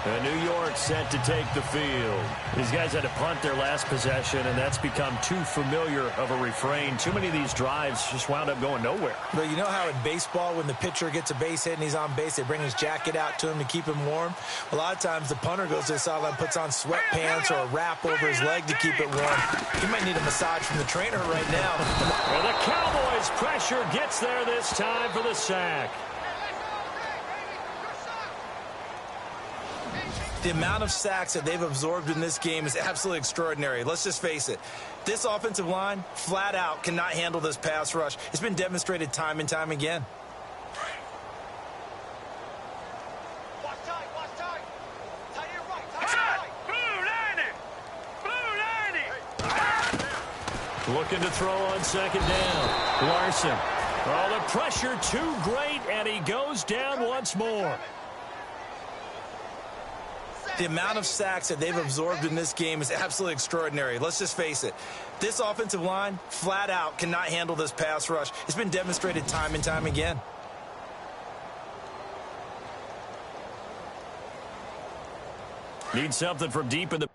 And New York set to take the field. These guys had to punt their last possession, and that's become too familiar of a refrain. Too many of these drives just wound up going nowhere. But you know how in baseball, when the pitcher gets a base hit and he's on base, they bring his jacket out to him to keep him warm? A lot of times the punter goes to the sideline, puts on sweatpants or a wrap over his leg to keep it warm. He might need a massage from the trainer right now. And the Cowboys' pressure gets there this time for the sack. The amount of sacks that they've absorbed in this game is absolutely extraordinary. Let's just face it. This offensive line, flat out, cannot handle this pass rush. It's been demonstrated time and time again. Watch tight, watch tight. Tight end right, tight end right. Blue 90. Looking to throw on 2nd down. Larson. Oh, the pressure too great, and he goes down once more. The amount of sacks that they've absorbed in this game is absolutely extraordinary. Let's just face it. This offensive line, flat out, cannot handle this pass rush. It's been demonstrated time and time again. Need something from deep in the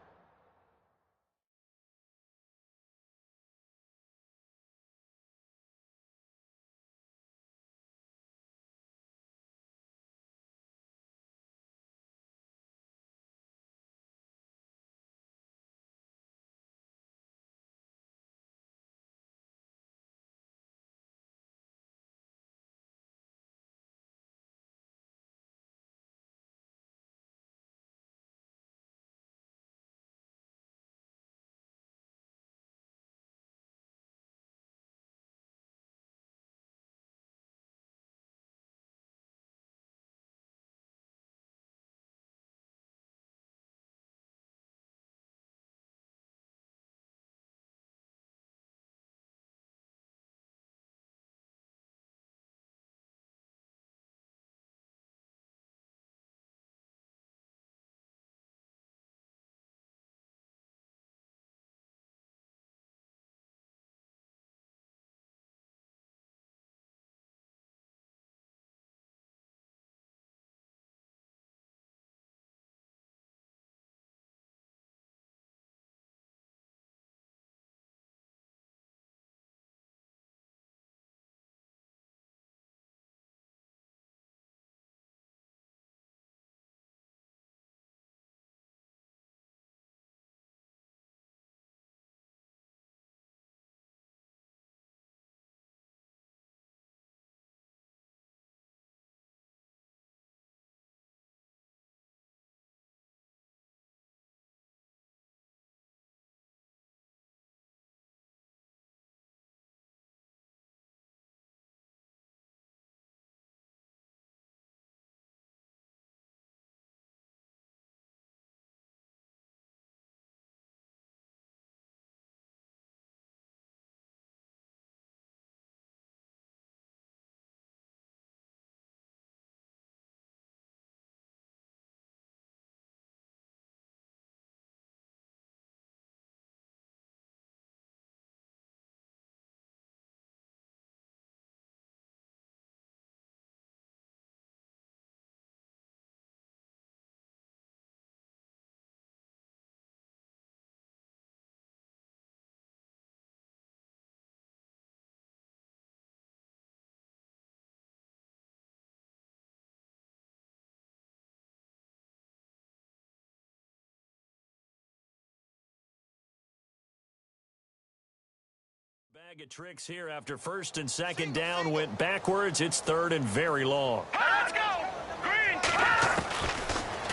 bag of tricks here after first and second down went backwards. It's third and very long. Let's go! Green!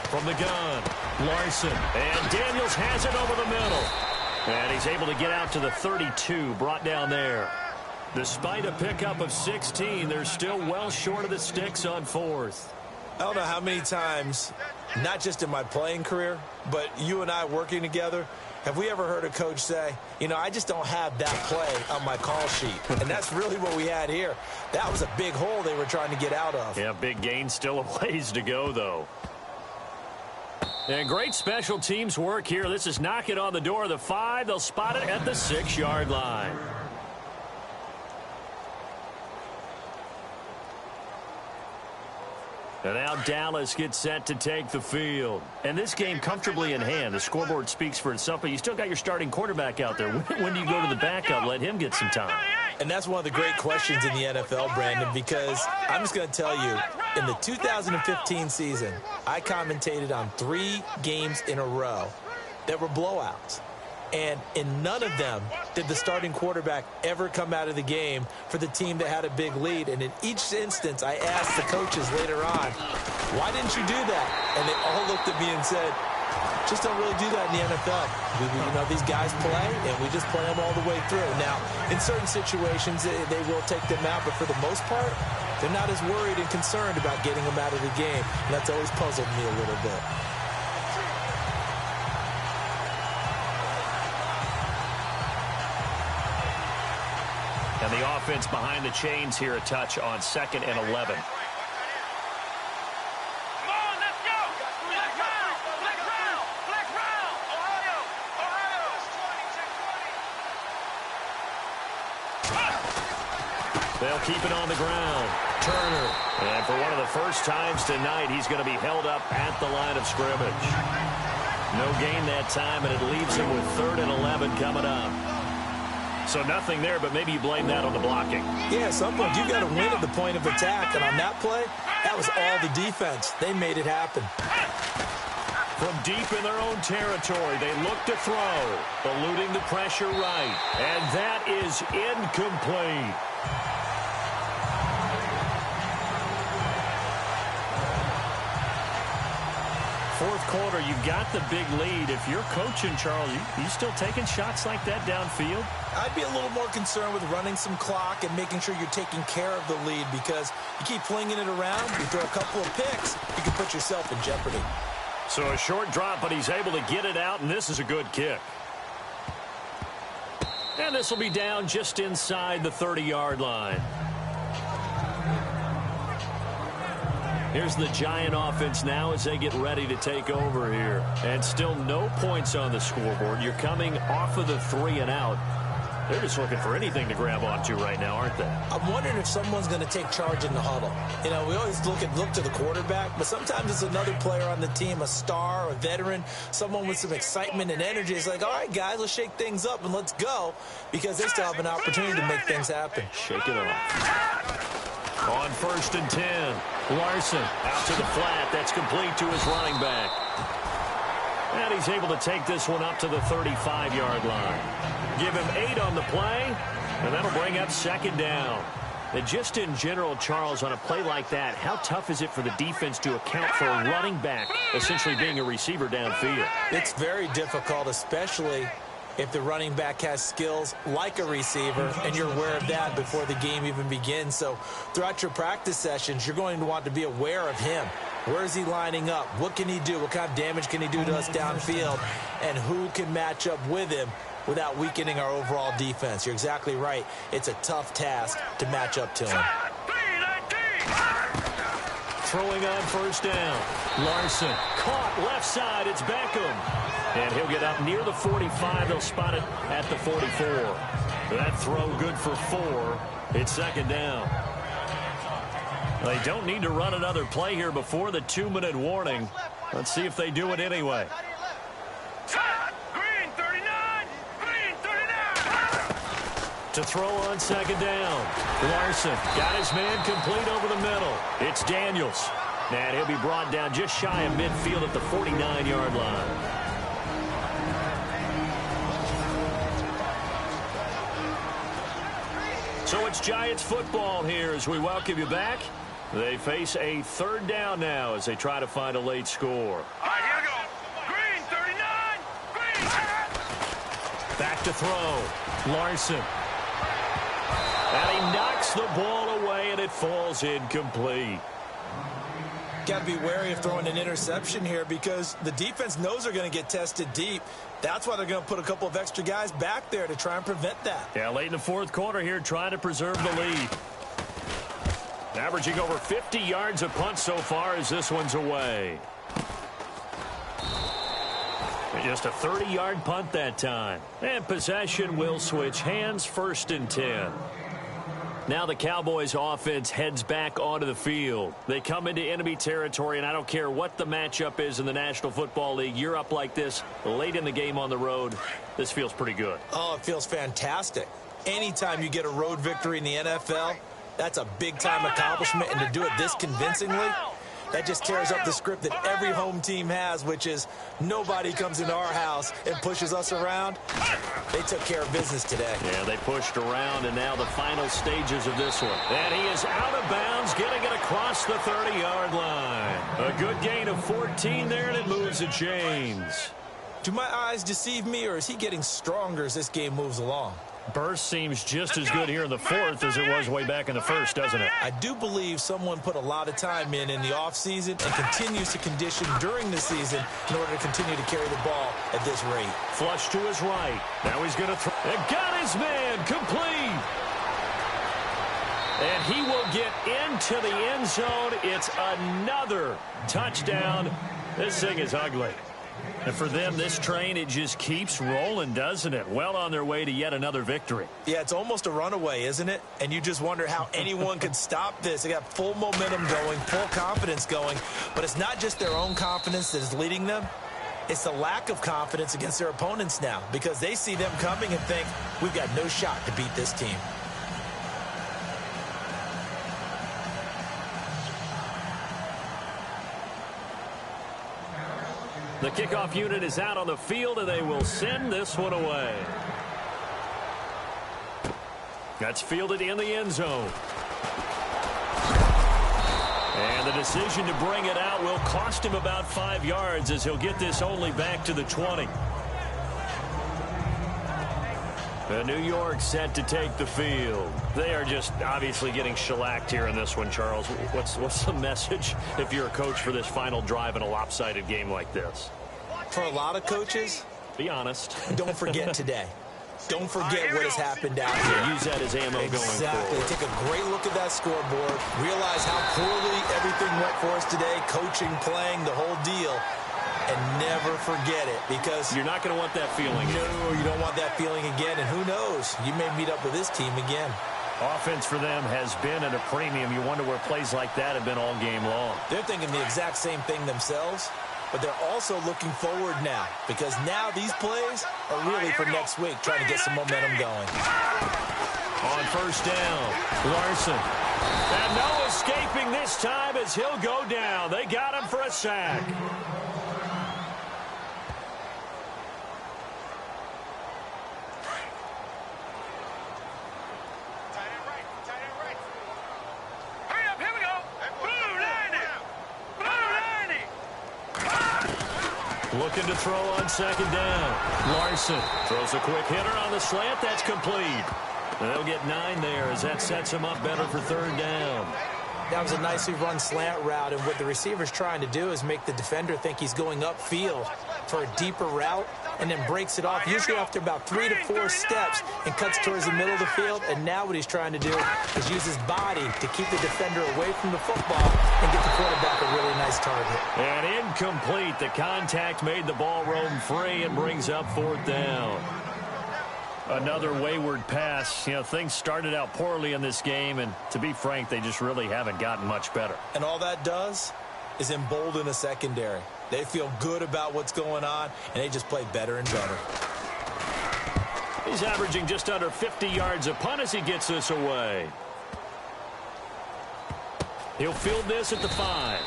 From the gun, Larson. And Daniels has it over the middle. And he's able to get out to the 32, brought down there. Despite a pickup of 16, they're still well short of the sticks on fourth. I don't know how many times, not just in my playing career, but you and I working together, have we ever heard a coach say, you know, I just don't have that play on my call sheet. And that's really what we had here. That was a big hole they were trying to get out of. Yeah, big gain, still a ways to go, though. And great special teams work here. This is knocking on the door of the 5. They'll spot it at the 6-yard line. And now Dallas gets set to take the field. And this game comfortably in hand. The scoreboard speaks for itself, but you still got your starting quarterback out there. When do you go to the backup? Let him get some time. And that's one of the great questions in the NFL, Brandon, because I'm just going to tell you, in the 2015 season, I commentated on 3 games in a row that were blowouts. And in none of them did the starting quarterback ever come out of the game for the team that had a big lead. And in each instance, I asked the coaches later on, why didn't you do that? And they all looked at me and said, just don't really do that in the NFL. You know, these guys play, and we just play them all the way through. Now, in certain situations, they will take them out, but for the most part, they're not as worried and concerned about getting them out of the game. And that's always puzzled me a little bit. And the offense behind the chains here a touch on 2nd and 11. Come on, let's go! Flex round! Flex round! Flex round! Ohio! Ohio! They'll keep it on the ground. Turner. And for one of the first times tonight, he's going to be held up at the line of scrimmage. No gain that time, and it leaves him with 3rd and 11 coming up. So nothing there, but maybe you blame that on the blocking. Yeah, at some point, you've got to win at the point of attack. And on that play, that was all the defense. They made it happen. From deep in their own territory, they look to throw, eluding the pressure right. And that is incomplete. Fourth quarter, you've got the big lead. If you're coaching, Charles, you still taking shots like that downfield? I'd be a little more concerned with running some clock and making sure you're taking care of the lead, because you keep flinging it around, you throw a couple of picks, you can put yourself in jeopardy. So a short drop, but he's able to get it out, and this is a good kick. And this will be down just inside the 30-yard line. Here's the Giant offense now as they get ready to take over here. And still no points on the scoreboard. You're coming off of the 3 and out. They're just looking for anything to grab onto right now, aren't they? I'm wondering if someone's going to take charge in the huddle. You know, we always look to the quarterback, but sometimes it's another player on the team, a star, a veteran, someone with some excitement and energy. It's like, all right, guys, let's shake things up and let's go, because they still have an opportunity to make things happen. Shake it off. On 1st and 10, Larson out to the flat. That's complete to his running back. And he's able to take this one up to the 35-yard line. Give him 8 on the play, and that'll bring up 2nd down. And just in general, Charles, on a play like that, how tough is it for the defense to account for a running back essentially being a receiver downfield? It's very difficult, especially if the running back has skills like a receiver, and you're aware of that before the game even begins. So throughout your practice sessions, you're going to want to be aware of him. Where is he lining up? What can he do? What kind of damage can he do to us downfield? And who can match up with him without weakening our overall defense? You're exactly right. It's a tough task to match up to him. Throwing on 1st down. Larson caught left side. It's Beckham. And he'll get up near the 45. They'll spot it at the 44. That throw good for 4. It's 2nd down. They don't need to run another play here before the 2-minute warning. Let's see if they do it anyway. Green 39! Green 39! To throw on 2nd down. Larson got his man complete over the middle. It's Daniels. And he'll be brought down just shy of midfield at the 49-yard line. So it's Giants football here as we welcome you back. They face a third down now as they try to find a late score. All right, here we go. Green, 39. Green. Back to throw. Larson. And he knocks the ball away, and it falls incomplete. Got to be wary of throwing an interception here because the defense knows they're going to get tested deep. That's why they're going to put a couple of extra guys back there to try and prevent that. Yeah, late in the fourth quarter here, trying to preserve the lead. Averaging over 50 yards a punt so far as this one's away. And just a 30-yard punt that time. And possession will switch hands, 1st and 10. Now the Cowboys offense heads back onto the field. They come into enemy territory, and I don't care what the matchup is in the National Football League. You're up like this late in the game on the road. This feels pretty good. Oh, it feels fantastic. Anytime you get a road victory in the NFL, that's a big-time accomplishment, and to do it this convincingly, that just tears up the script that every home team has, which is nobody comes into our house and pushes us around. They took care of business today. Yeah, they pushed around, and now the final stages of this one. And he is out of bounds, getting it across the 30-yard line. A good gain of 14 there, and it moves the chains. Do my eyes deceive me, or is he getting stronger as this game moves along? Burst seems just as good here in the fourth as it was way back in the first, doesn't it? I do believe someone put a lot of time in the offseason and continues to condition during the season in order to continue to carry the ball at this rate. Flush to his right. Now he's going to throw. And got his man complete. And he will get into the end zone. It's another touchdown. This thing is ugly. And for them, this train, it just keeps rolling, doesn't it? Well on their way to yet another victory. Yeah, it's almost a runaway, isn't it? And you just wonder how anyone could stop this. They got full momentum going, full confidence going. But it's not just their own confidence that is leading them. It's the lack of confidence against their opponents now because they see them coming and think, we've got no shot to beat this team. The kickoff unit is out on the field, and they will send this one away. That's fielded in the end zone. And the decision to bring it out will cost him about 5 yards as he'll get this only back to the 20. New York set to take the field. They are just obviously getting shellacked here in this one, Charles. What's the message if you're a coach for this final drive in a lopsided game like this? For a lot of coaches, be honest. Don't forget today. Don't forget what has happened out here. Use that as ammo going forward. Exactly. Take a great look at that scoreboard. Realize how poorly everything went for us today. Coaching, playing, the whole deal. And never forget it because you're not going to want that feeling. No, you don't want that feeling again. And who knows? You may meet up with this team again. Offense for them has been at a premium. You wonder where plays like that have been all game long. They're thinking the exact same thing themselves, but they're also looking forward now because now these plays are really for next week, trying to get some momentum going. On first down, Larson. And no escaping this time as he'll go down. They got him for a sack. Looking to throw on second down. Larson throws a quick hitter on the slant. That's complete. They'll get 9 there as that sets him up better for third down. That was a nicely run slant route, and what the receiver's trying to do is make the defender think he's going upfield for a deeper route and then breaks it off, usually after about 3 to 4 steps, and cuts towards the middle of the field. And now what he's trying to do is use his body to keep the defender away from the football and get the quarterback a really nice target. And incomplete. The contact made the ball roam free and brings up fourth down. Another wayward pass. You know, things started out poorly in this game, and to be frank, they just really haven't gotten much better. And all that does is embolden a secondary. They feel good about what's going on, and they just play better and better. He's averaging just under 50 yards a punt as he gets this away. He'll field this at the 5.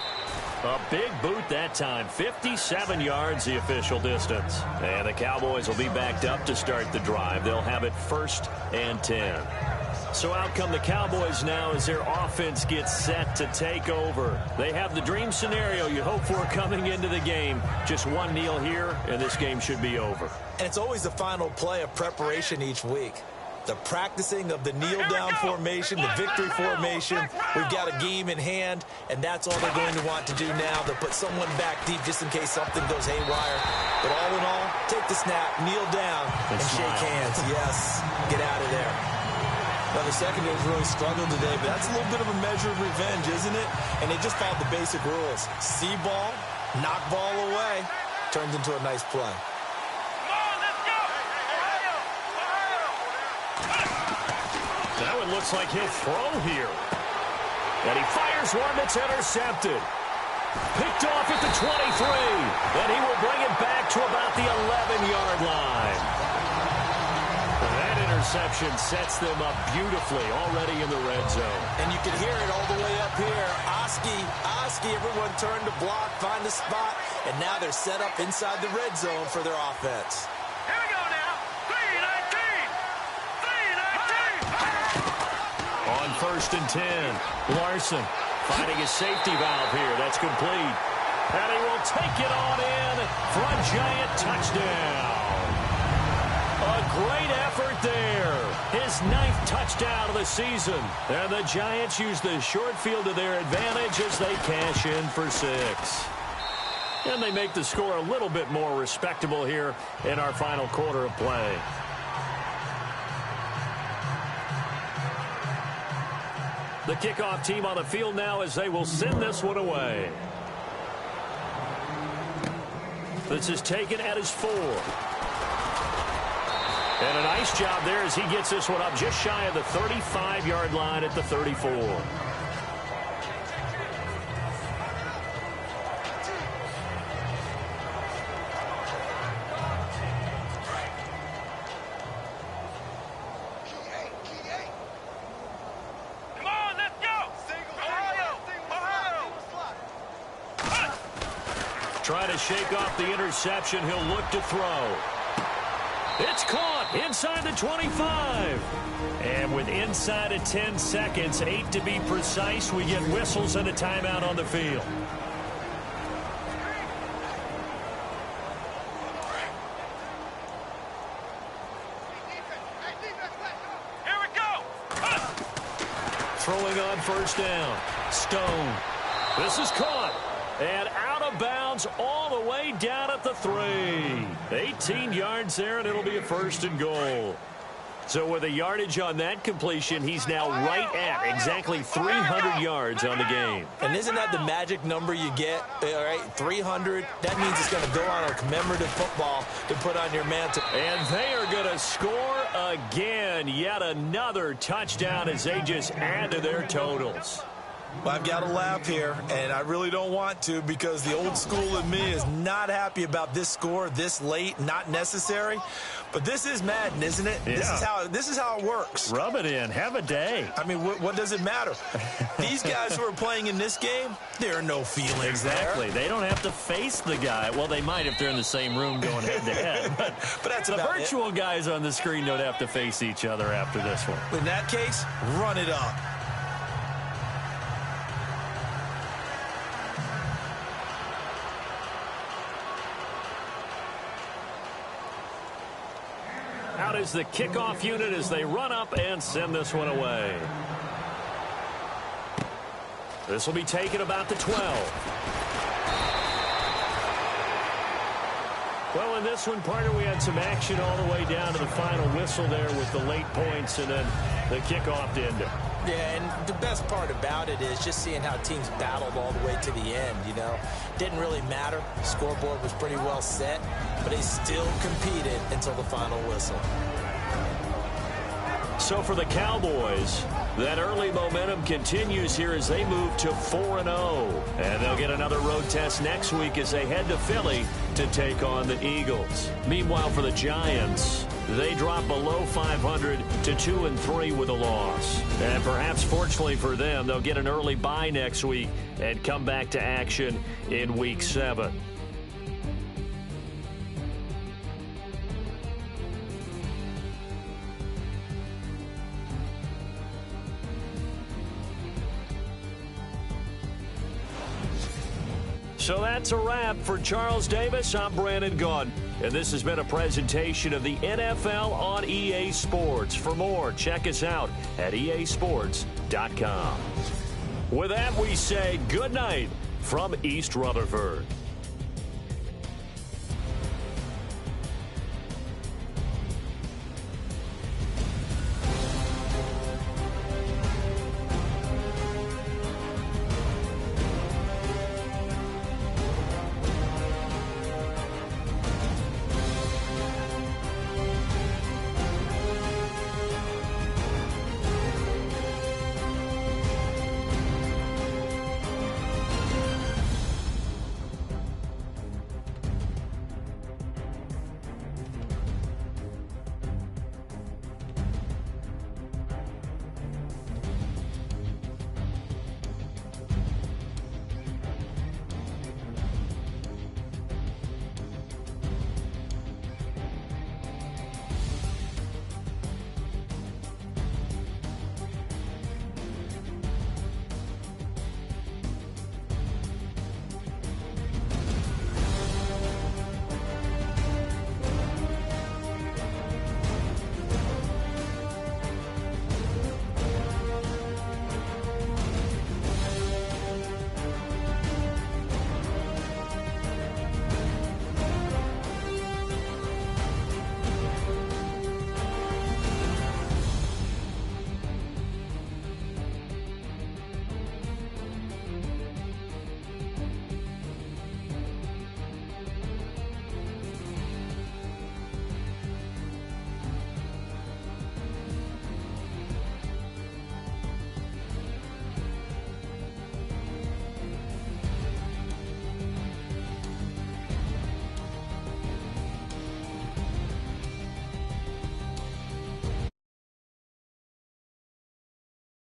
A big boot that time. 57 yards the official distance. And the Cowboys will be backed up to start the drive. They'll have it 1st and 10. So out come the Cowboys now as their offense gets set to take over. They have the dream scenario you hope for coming into the game. Just one kneel here, and this game should be over. And it's always the final play of preparation each week. The practicing of the kneel-down formation, the victory formation. We've got a game in hand, and that's all they're going to want to do now. They'll put someone back deep just in case something goes haywire. But all in all, take the snap, kneel down, and shake hands. Yes, get out of there. Now, the secondary's really struggled today, but that's a little bit of a measure of revenge, isn't it? And they just followed the basic rules. See ball, knock ball away, turns into a nice play. That one looks like he'll throw here. And he fires one that's intercepted. Picked off at the 23. And he will bring it back to about the 11-yard line. That interception sets them up beautifully already in the red zone. And you can hear it all the way up here. Oski, everyone turned to block, find a spot, and now they're set up inside the red zone for their offense. Here we go now. 3-19. On 1st and 10, Larson finding his safety valve here. That's complete. And he will take it on in for a giant touchdown. A great effort there. His 9th touchdown of the season. And the Giants use the short field to their advantage as they cash in for 6. And they make the score a little bit more respectable here in our final quarter of play. The kickoff team on the field now as they will send this one away. This is taken at his 4. And a nice job there as he gets this one up just shy of the 35-yard line at the 34. Trying to shake off the interception. He'll look to throw. It's caught inside the 25. And with inside of 10 seconds, 8 to be precise, we get whistles and a timeout on the field. Here we go. Throwing on 1st down. Stone. This is caught. And out of bounds all the way down at the 3. 18 yards there, and it'll be a 1st and goal. So with a yardage on that completion, he's now right at exactly 300 yards on the game. And isn't that the magic number you get? All right, 300. That means it's going to go on a commemorative football to put on your mantle. And they are going to score again. Yet another touchdown as they just add to their totals. Well, I've got to laugh here, and I really don't want to because the old school in me is not happy about this score this late, not necessary. But this is Madden, isn't it? Yeah. This is how it works. Rub it in. Have a day. I mean, what does it matter? These guys who are playing in this game, there are no feelings Exactly. there. They don't have to face the guy. Well, they might if they're in the same room going head-to-head. But that's the about virtual guys on the screen don't have to face each other after this one. In that case, run it up. Out is the kickoff unit as they run up and send this one away. This will be taken about the 12. Well, in this one, partner, we had some action all the way down to the final whistle there with the late points and then the kickoff to end it. Yeah, and the best part about it is just seeing how teams battled all the way to the end, you know. Didn't really matter. The scoreboard was pretty well set, but they still competed until the final whistle. So for the Cowboys, that early momentum continues here as they move to 4-0. And they'll get another road test next week as they head to Philly to take on the Eagles. Meanwhile, for the Giants, they drop below 500 to 2-3 with a loss. And perhaps fortunately for them, they'll get an early bye next week and come back to action in Week 7. So that's a wrap. For Charles Davis, I'm Brandon Gaudin, and this has been a presentation of the NFL on EA Sports. For more, check us out at easports.com. With that, we say good night from East Rutherford.